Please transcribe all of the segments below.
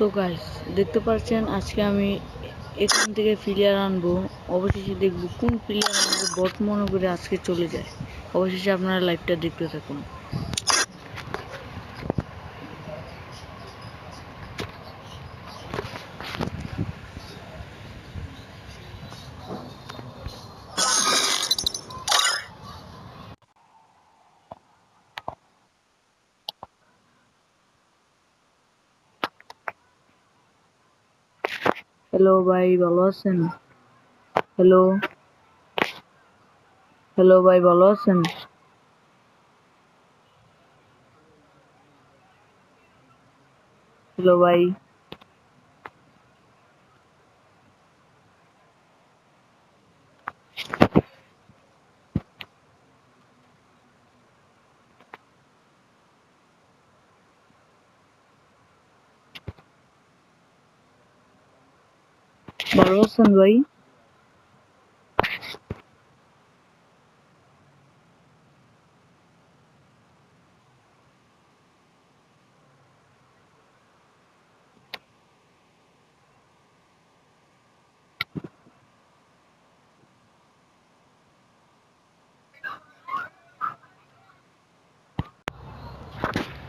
So guys, দেখতে পাচ্ছেন আজকে আমি এখান থেকে প্লেয়ার আনবো। অবশেষে দেখবো কোন প্লেয়ার আমাকে বট মনে করে আজকে চলে যায়। অবশেষে আপনারা লাইভটা দেখতে থাকুন। হ্যালো ভাই, ভালো আছেন? হ্যালো হ্যালো ভাই, ভালো আছেন? হ্যালো ভাই, ভালো আছেন ভাই?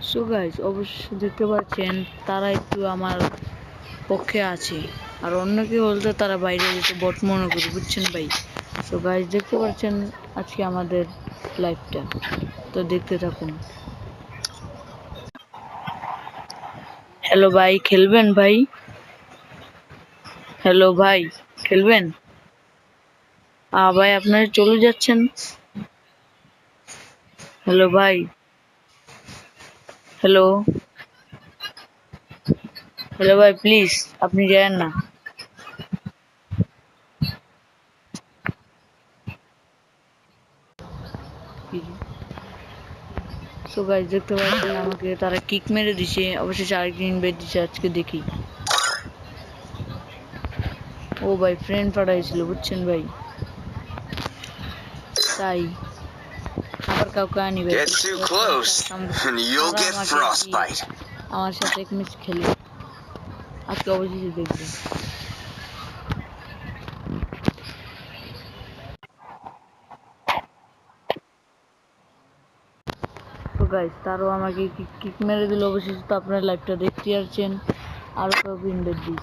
সো গাইস, অবশ্যই দেখতে পাচ্ছেন তারা একটু আমার পক্ষে আছে, আর অন্য কেউ বলতে তারা বাইরে যেত বট মনে করি, বুঝছেন ভাই? সো গাইস, দেখতে পাচ্ছেন আজকে আমাদের লাইভটা, তো দেখতে থাকুন। হ্যালো ভাই, খেলবেন ভাই? হ্যালো ভাই, খেলবেন? ভাই আপনারা চলে যাচ্ছেন। হ্যালো ভাই, হ্যালো হ্যালো ভাই, প্লিজ আপনি যায়েন না। সো গাইস, দেখতে পাচ্ছেন আমাকে তারা কিক মেরে দিছে, অবশেষে আরেকদিন ইনভাইট দিছে। আজকে দেখি। ও ভাই, ফ্রেন্ড পাঠাইছিল, বুঝছেন ভাই? তাই আবার কাউকে আনি ভাই, আমার সাথে এক ম্যাচ খেলে আজকে অবশেষে দেখবেন। তো গাইস, তারও আমাকে কিক মেরে দিল অবশেষে। তো আপনারা লাইভটা দেখতে আসছেন, আরো কাউকে ইনভাইট দিই।